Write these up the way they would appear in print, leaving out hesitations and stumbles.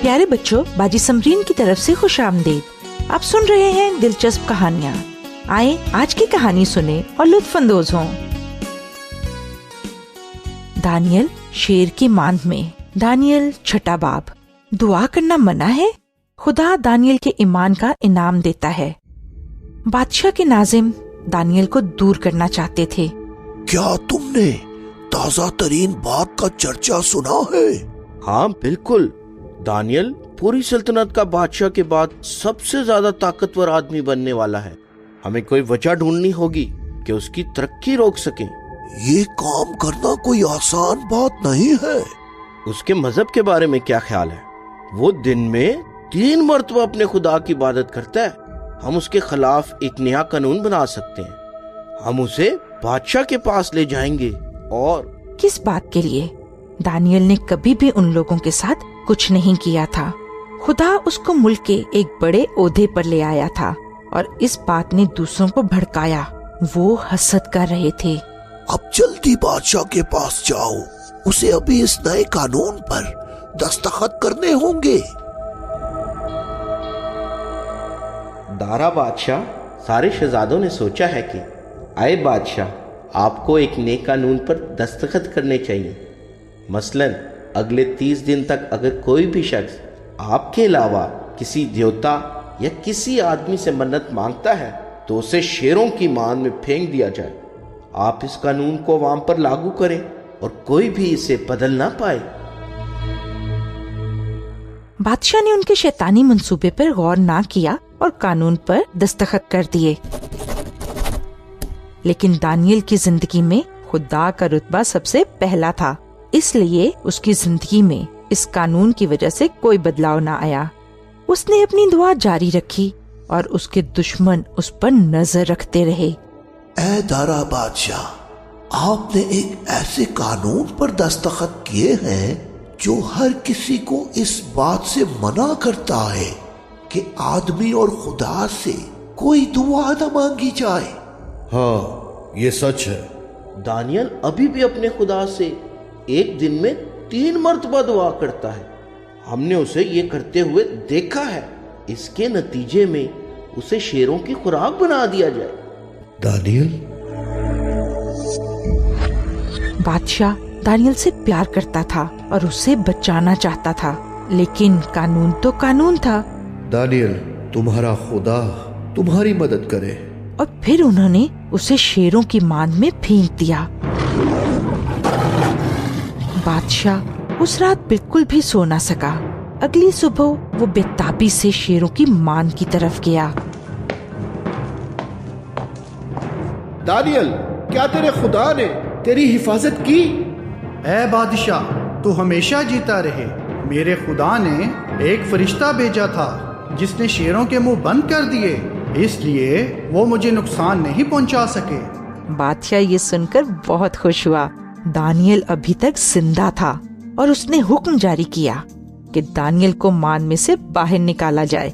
پیارے بچوں، باجی سمرین کی طرف سے خوش آمدید۔ آپ سن رہے ہیں دلچسپ کہانیاں۔ آئیں آج کی کہانی سنیں اور لطف اندوز ہوں۔ دانیل شیر کی ماند میں۔ دانیل چھٹا باب۔ دعا کرنا منع ہے؟ خدا دانیل کے ایمان کا انعام دیتا ہے۔ بادشاہ کے ناظم دانیل کو دور کرنا چاہتے تھے۔ کیا تم نے تازہ ترین بات کا چرچا سنا ہے؟ ہاں بالکل، دانیل پوری سلطنت کا بادشاہ کے بعد سب سے زیادہ طاقتور آدمی بننے والا ہے۔ ہمیں کوئی وجہ ڈھونڈنی ہوگی کہ اس کی ترقی روک سکیں۔ یہ کام کرنا کوئی آسان بات نہیں ہے۔ اس کے مذہب کے بارے میں کیا خیال ہے؟ وہ دن میں 3 مرتبہ اپنے خدا کی عبادت کرتا ہے۔ ہم اس کے خلاف ایک نیا قانون بنا سکتے ہیں۔ ہم اسے بادشاہ کے پاس لے جائیں گے۔ اور کس بات کے لیے؟ دانیل نے کبھی بھی ان لوگوں کے ساتھ کچھ نہیں کیا تھا۔ خدا اس کو ملک کے ایک بڑے عہدے پر لے آیا تھا اور اس بات نے دوسروں کو بھڑکایا۔ وہ حسد کر رہے تھے۔ اب جلدی بادشاہ کے پاس جاؤ، اسے ابھی اس نئے قانون پر دستخط کرنے ہوں گے۔ دارا بادشاہ، سارے شہزادوں نے سوچا ہے کہ آئے بادشاہ، آپ کو ایک نئے قانون پر دستخط کرنے چاہیے۔ مثلاً اگلے 30 دن تک اگر کوئی بھی شخص آپ کے علاوہ کسی دیوتا یا کسی آدمی سے منت مانگتا ہے تو اسے شیروں کی ماند میں پھینک دیا جائے۔ آپ اس قانون کو عوام پر لاگو کریں اور کوئی بھی اسے بدل نہ پائے۔ بادشاہ نے ان کے شیطانی منصوبے پر غور نہ کیا اور قانون پر دستخط کر دیے۔ لیکن دانیل کی زندگی میں خدا کا رتبہ سب سے پہلا تھا، اس لیے اس کی زندگی میں اس قانون کی وجہ سے کوئی بدلاؤ نہ آیا۔ اس نے اپنی دعا جاری رکھی اور اس کے دشمن اس پر نظر رکھتے رہے۔ اے دارا بادشاہ، آپ نے ایک ایسے قانون پر دستخط کیے ہیں جو ہر کسی کو اس بات سے منع کرتا ہے کہ آدمی اور خدا سے کوئی دعا نہ مانگی جائے۔ ہاں یہ سچ ہے۔ دانیل ابھی بھی اپنے خدا سے ایک دن میں 3 مرتبہ دعا کرتا ہے۔ ہم نے اسے یہ کرتے ہوئے دیکھا ہے۔ اس کے نتیجے میں اسے شیروں کی خوراک بنا دیا جائے۔ دانیل، بادشاہ دانیل سے پیار کرتا تھا اور اسے بچانا چاہتا تھا، لیکن قانون تو قانون تھا۔ دانیل، تمہارا خدا تمہاری مدد کرے۔ اور پھر انہوں نے اسے شیروں کی ماند میں پھینک دیا۔ بادشاہ اس رات بالکل بھی سو نہ سکا۔ اگلی صبح وہ بے تابی سے شیروں کی ماند کی طرف گیا۔ دانیل، کیا تیرے خدا نے تیری حفاظت کی؟ اے بادشاہ، تو ہمیشہ جیتا رہے۔ میرے خدا نے ایک فرشتہ بھیجا تھا جس نے شیروں کے منہ بند کر دیے، اس لیے وہ مجھے نقصان نہیں پہنچا سکے۔ بادشاہ یہ سن کر بہت خوش ہوا۔ دانیل ابھی تک زندہ تھا اور اس نے حکم جاری کیا کہ دانیل کو ماند میں سے باہر نکالا جائے۔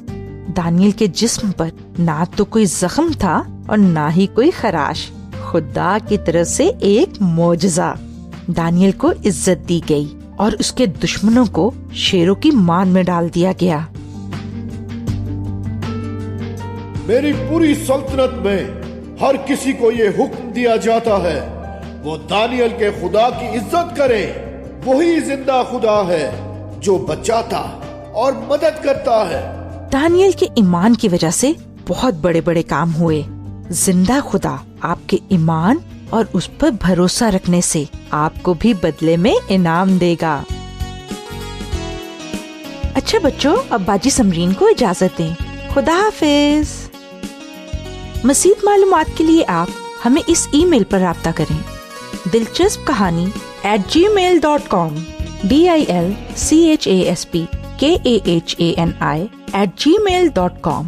دانیل کے جسم پر نہ تو کوئی زخم تھا اور نہ ہی کوئی خراش۔ خدا کی طرف سے ایک معجزہ۔ دانیل کو عزت دی گئی اور اس کے دشمنوں کو شیروں کی ماند میں ڈال دیا گیا۔ میری پوری سلطنت میں ہر کسی کو یہ حکم دیا جاتا ہے وہ دانیل کے خدا کی عزت کرے۔ وہی زندہ خدا ہے جو بچاتا اور مدد کرتا ہے۔ دانیل کے ایمان کی وجہ سے بہت بڑے بڑے کام ہوئے۔ زندہ خدا آپ کے ایمان اور اس پر بھروسہ رکھنے سے آپ کو بھی بدلے میں انعام دے گا۔ اچھا بچوں، اب باجی سمرین کو اجازت دیں۔ خدا حافظ۔ مزید معلومات کے لیے آپ ہمیں اس ای میل پر رابطہ کریں، دلچسپ کہانی @gmail.com DILCHASPKAHANI @gmail.com۔